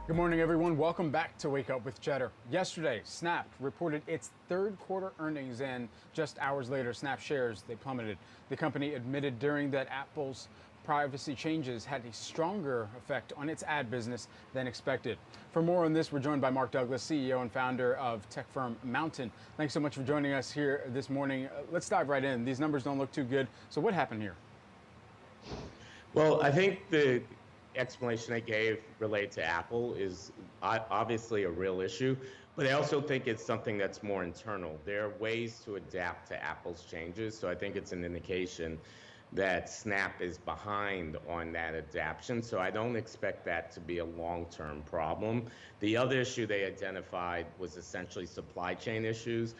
Good morning, everyone. Welcome back to Wake Up with Cheddar. Yesterday, Snap reported its third quarter earnings, and just hours later, Snap shares, they plummeted. The company admitted during that Apple's privacy changes had a stronger effect on its ad business than expected. For more on this, we're joined by Mark Douglas, CEO and founder of tech firm MNTN. Thanks so much for joining us here this morning. Let's dive right in. These numbers don't look too good. So what happened here? Well, I think the explanation I gave related to Apple is obviously a real issue, but I also think it's something that's more internal. There are ways to adapt to Apple's changes, so I think it's an indication that Snap is behind on that adaptation. So I don't expect that to be a long-term problem. The other issue they identified was essentially supply chain issues.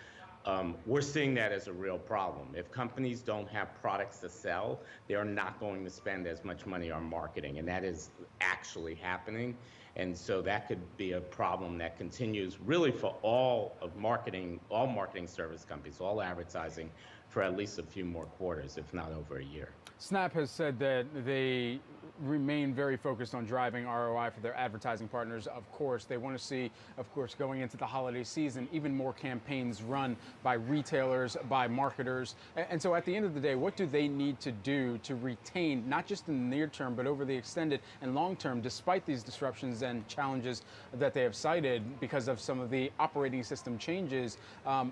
We're seeing that as a real problem. If companies don't have products to sell, they are not going to spend as much money on marketing, and that is actually happening. And so that could be a problem that continues really for all marketing service companies, all advertising for at least a few more quarters, if not over a year. Snap has said that they remain very focused on driving ROI for their advertising partners. Of course, they want to see, of course, going into the holiday season, even more campaigns run by retailers, by marketers. And so at the end of the day, what do they need to do to retain, not just in the near term, but over the extended and long term, despite these disruptions and challenges that they have cited because of some of the operating system changes?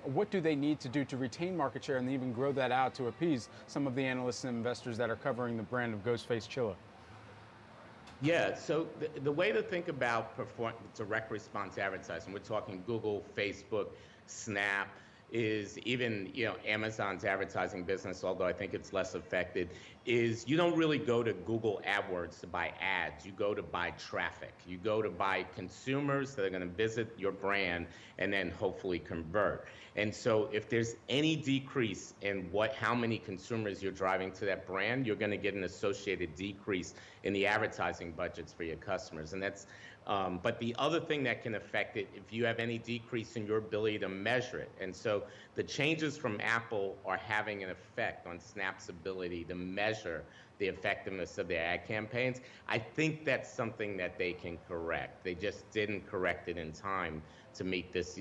What do they need to do to retain market share and even grow that out to appease some of the analysts and investors that are covering the brand of Ghostface Chilla? Yeah, so the way to think about direct response advertising, we're talking Google, Facebook, Snap, is even Amazon's advertising business, although I think it's less affected, is you don't really go to Google AdWords to buy ads. You go to buy traffic. You go to buy consumers that are going to visit your brand and then hopefully convert. And so if there's any decrease in how many consumers you're driving to that brand, you're going to get an associated decrease in the advertising budgets for your customers. And that's but the other thing that can affect it, if you have any decrease in your ability to measure it. And so the changes from Apple are having an effect on Snap's ability to measure the effectiveness of their ad campaigns. I think that's something that they can correct. They just didn't correct it in time to meet this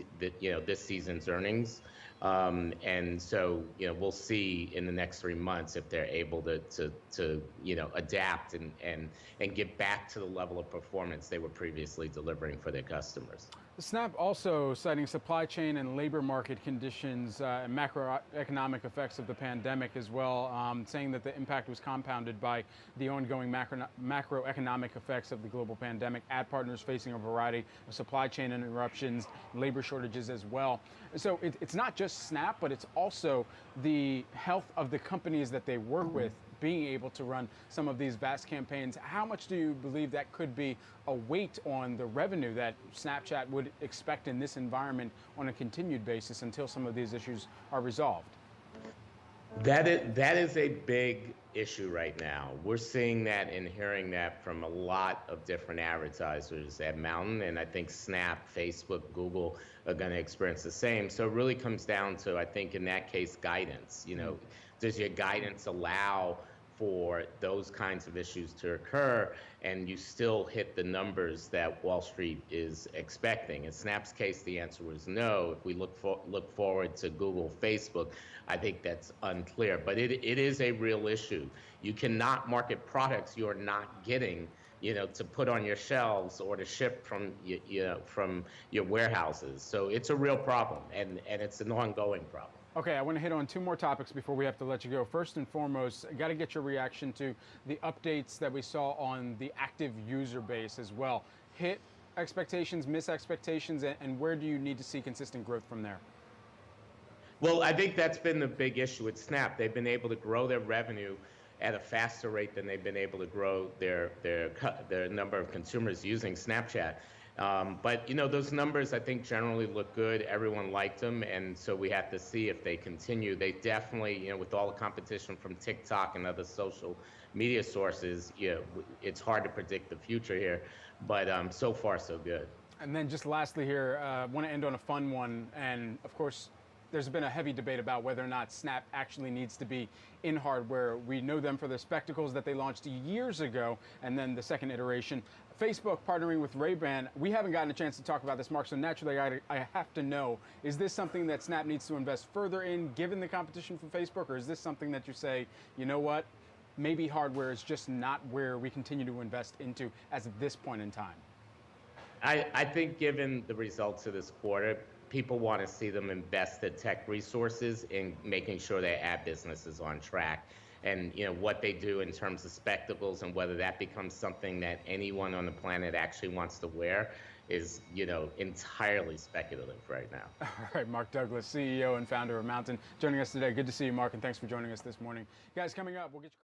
season's earnings. And so, we'll see in the next 3 months if they're able to adapt and get back to the level of performance they were previously delivering for their customers. Snap also citing supply chain and labor market conditions and macroeconomic effects of the pandemic as well, saying that the impact was compounded by the ongoing macroeconomic effects of the global pandemic, ad partners facing a variety of supply chain interruptions, labor shortages as well. So it's not just Snap, but it's also the health of the companies that they work with being able to run some of these vast campaigns. How much do you believe that could be a weight on the revenue that Snapchat would expect in this environment on a continued basis until some of these issues are resolved? That is a big issue right now. We're seeing that and hearing that from a lot of different advertisers at MNTN, and I think Snap, Facebook, Google are going to experience the same. So it really comes down to, I think, in that case, guidance. Does your guidance allow for those kinds of issues to occur and you still hit the numbers that Wall Street is expecting? In Snap's case, the answer was no. If we look forward to Google, Facebook, I think that's unclear. But it is a real issue. You cannot market products you're not getting, to put on your shelves or to ship from your warehouses. So it's a real problem, and it's an ongoing problem. Okay, I want to hit on two more topics before we have to let you go. First and foremost, I got to get your reaction to the updates that we saw on the active user base as well. Hit expectations, miss expectations, and where do you need to see consistent growth from there? Well, I think that's been the big issue with Snap. They've been able to grow their revenue at a faster rate than they've been able to grow their number of consumers using Snapchat. But those numbers I think generally look good. Everyone liked them, and so we have to see if they continue. They definitely, with all the competition from TikTok and other social media sources, it's hard to predict the future here. But so far so good. And then just lastly here, I want to end on a fun one, and of course, there's been a heavy debate about whether or not Snap actually needs to be in hardware. We know them for the spectacles that they launched years ago, and then the second iteration. Facebook partnering with Ray-Ban. We haven't gotten a chance to talk about this, Mark, so naturally I have to know, is this something that Snap needs to invest further in, given the competition from Facebook, or is this something that you say, you know what, maybe hardware is just not where we continue to invest into as of this point in time? I think given the results of this quarter, people want to see them invest the tech resources in making sure their ad business is on track. And what they do in terms of spectacles and whether that becomes something that anyone on the planet actually wants to wear is entirely speculative right now. All right, Mark Douglas, CEO and founder of MNTN, joining us today. Good to see you, Mark, and thanks for joining us this morning. Guys, coming up, we'll get you